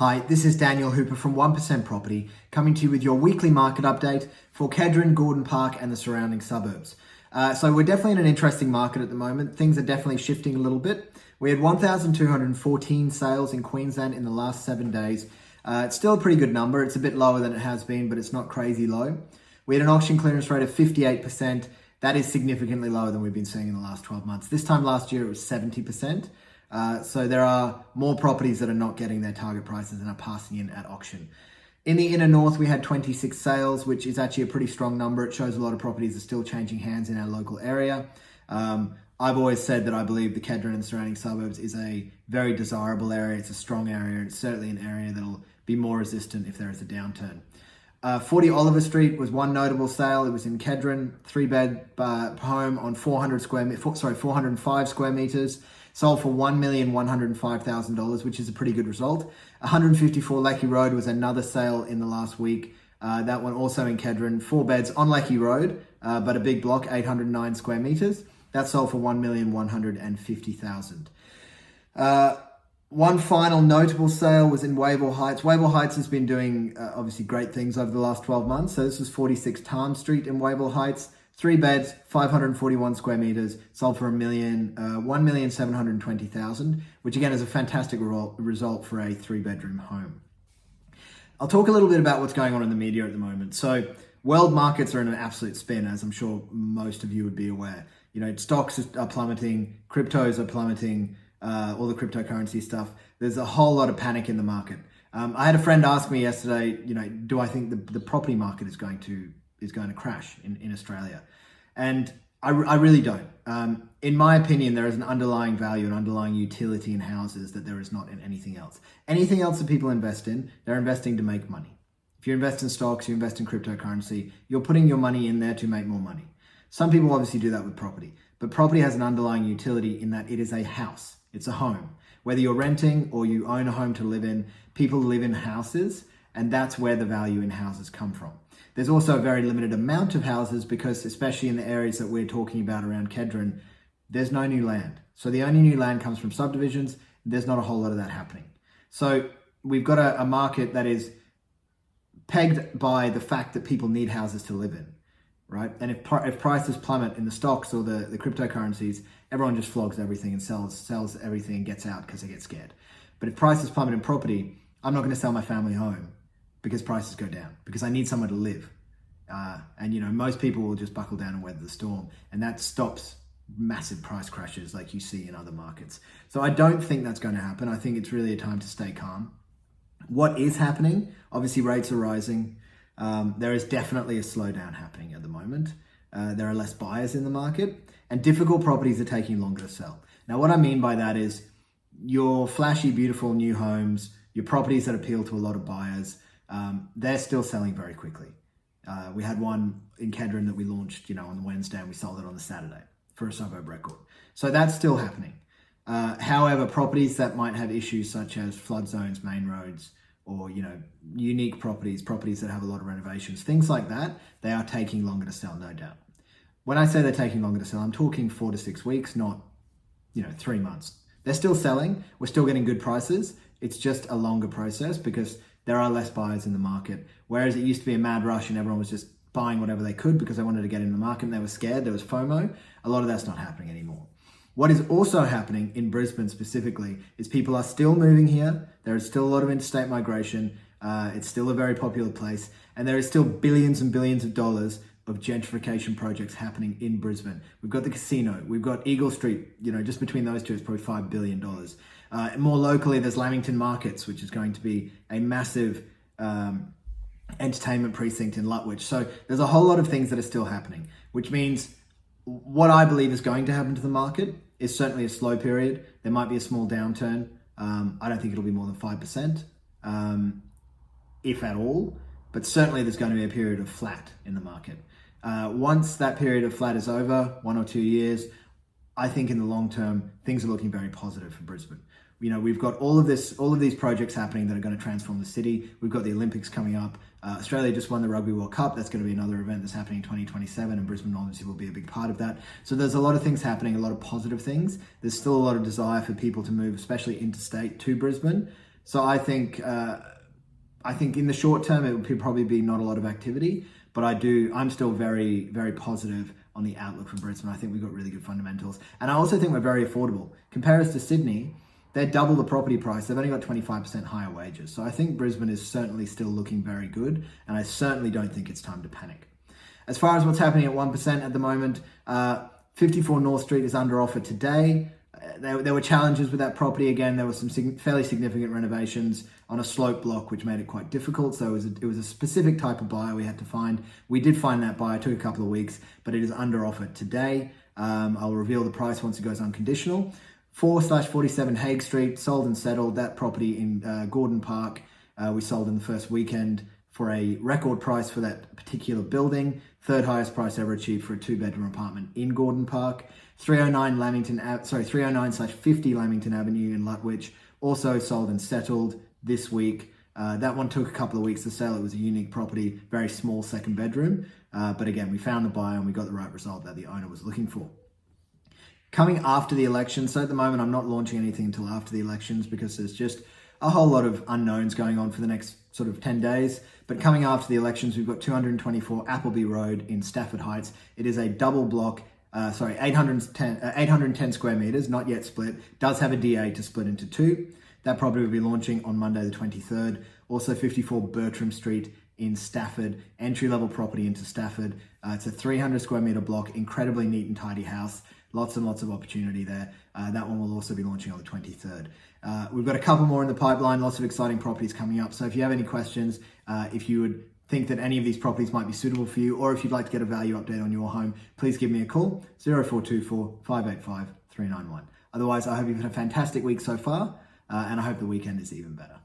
Hi, this is Daniel Hooper from 1% Property, coming to you with your weekly market update for Kedron, Gordon Park and the surrounding suburbs. So we're definitely in an interesting market at the moment. Things are definitely shifting a little bit. We had 1,214 sales in Queensland in the last 7 days. It's still a pretty good number. It's a bit lower than it has been, but it's not crazy low. We had an auction clearance rate of 58%. That is significantly lower than we've been seeing in the last 12 months. This time last year, it was 70%. So there are more properties that are not getting their target prices and are passing in at auction. In the inner north, we had 26 sales, which is actually a pretty strong number. It shows a lot of properties are still changing hands in our local area. I've always said that I believe the Kedron and surrounding suburbs is a very desirable area. It's a strong area. It's certainly an area that'll be more resistant if there is a downturn. 40 Oliver Street was one notable sale. It was in Kedron, 3-bed home on 405 square meters. Sold for $1,105,000, which is a pretty good result. 154 Lecky Road was another sale in the last week. That one also in Kedron, 4 beds on Lecky Road, but a big block, 809 square meters. That sold for $1,150,000. One final notable sale was in Wavell Heights. Wavell Heights has been doing obviously great things over the last 12 months. So this was 46 Tarn Street in Wavell Heights. 3 beds, 541 square meters, sold for $1,720,000, which again is a fantastic result for a 3-bedroom home. I'll talk a little bit about what's going on in the media at the moment. So world markets are in an absolute spin, as I'm sure most of you would be aware. You know, stocks are plummeting, cryptos are plummeting, all the cryptocurrency stuff. There's a whole lot of panic in the market. I had a friend ask me yesterday, you know, do I think the property market is going to crash in Australia? And I really don't. In my opinion, there is an underlying value, an underlying utility in houses that there is not in anything else. Anything else that people invest in, they're investing to make money. If you invest in stocks, you invest in cryptocurrency, you're putting your money in there to make more money. Some people obviously do that with property, but property has an underlying utility in that it is a house. It's a home. Whether you're renting or you own a home to live in, people live in houses, and that's where the value in houses come from. There's also a very limited amount of houses because, especially in the areas that we're talking about around Kedron, there's no new land. So the only new land comes from subdivisions. There's not a whole lot of that happening. So we've got a market that is pegged by the fact that people need houses to live in, right? And if prices plummet in the stocks or the cryptocurrencies, everyone just flogs everything and sells everything and gets out because they get scared. But if prices plummet in property, I'm not going to sell my family home because prices go down, because I need somewhere to live. And you know, most people will just buckle down and weather the storm, and that stops massive price crashes like you see in other markets. So I don't think that's going to happen. I think it's really a time to stay calm. What is happening? Obviously rates are rising. There is definitely a slowdown happening at the moment. There are less buyers in the market, and difficult properties are taking longer to sell. Now, what I mean by that is your flashy, beautiful new homes, your properties that appeal to a lot of buyers, they're still selling very quickly. We had one in Kedron that we launched, on the Wednesday, and we sold it on the Saturday for a suburb record. So that's still happening. However, properties that might have issues such as flood zones, main roads, or, unique properties that have a lot of renovations, things like that, they are taking longer to sell, no doubt. When I say they're taking longer to sell, I'm talking 4 to 6 weeks, not, 3 months. They're still selling. We're still getting good prices. It's just a longer process because there are less buyers in the market. Whereas it used to be a mad rush and everyone was just buying whatever they could because they wanted to get in the market and they were scared. There was FOMO. A lot of that's not happening anymore. What is also happening in Brisbane specifically is people are still moving here. There is still a lot of interstate migration. It's still a very popular place. And there is still billions and billions of dollars of gentrification projects happening in Brisbane. We've got the casino. We've got Eagle Street. Just between those two, it's probably $5 billion. More locally, there's Lamington Markets, which is going to be a massive entertainment precinct in Lutwyche. So there's a whole lot of things that are still happening, which means what I believe is going to happen to the market is certainly a slow period. There might be a small downturn. I don't think it'll be more than 5%, if at all. But certainly there's going to be a period of flat in the market. Once that period of flat is over, 1 or 2 years, I think in the long term, things are looking very positive for Brisbane. We've got all of these projects happening that are going to transform the city. We've got the Olympics coming up. Australia just won the Rugby World Cup. That's going to be another event that's happening in 2027, and Brisbane obviously will be a big part of that. So there's a lot of things happening, a lot of positive things. There's still a lot of desire for people to move, especially interstate, to Brisbane. So I think in the short term, it would probably be not a lot of activity, but I'm still very, very positive on the outlook for Brisbane. I think we've got really good fundamentals. And I also think we're very affordable. Compare us to Sydney, they're double the property price. They've only got 25% higher wages. So I think Brisbane is certainly still looking very good. And I certainly don't think it's time to panic. As far as what's happening at 1% at the moment, 54 North Street is under offer today. There were challenges with that property. Again, there were some fairly significant renovations on a slope block, which made it quite difficult. So it was a specific type of buyer we had to find. We did find that buyer. It took a couple of weeks, but it is under offer today. I'll reveal the price once it goes unconditional. 4/47 Hague Street, sold and settled. That property in Gordon Park, we sold in the first weekend for a record price for that particular building. Third highest price ever achieved for a 2-bedroom apartment in Gordon Park. 309/50 Lamington Avenue in Lutwyche, also sold and settled this week. That one took a couple of weeks to sell. It was a unique property, very small second bedroom. But again, we found the buyer and we got the right result that the owner was looking for. Coming after the election, so at the moment I'm not launching anything until after the elections because there's just a whole lot of unknowns going on for the next sort of 10 days. But coming after the elections, we've got 224 Appleby Road in Stafford Heights. It is a double block, 810 square meters, not yet split. Does have a DA to split into two. That property will be launching on Monday the 23rd. Also 54 Bertram Street in Stafford, entry-level property into Stafford. It's a 300 square meter block, incredibly neat and tidy house. Lots and lots of opportunity there. That one will also be launching on the 23rd. We've got a couple more in the pipeline, lots of exciting properties coming up. So if you have any questions, if you would think that any of these properties might be suitable for you, or if you'd like to get a value update on your home, please give me a call, 0424 585 391. Otherwise, I hope you've had a fantastic week so far, and I hope the weekend is even better.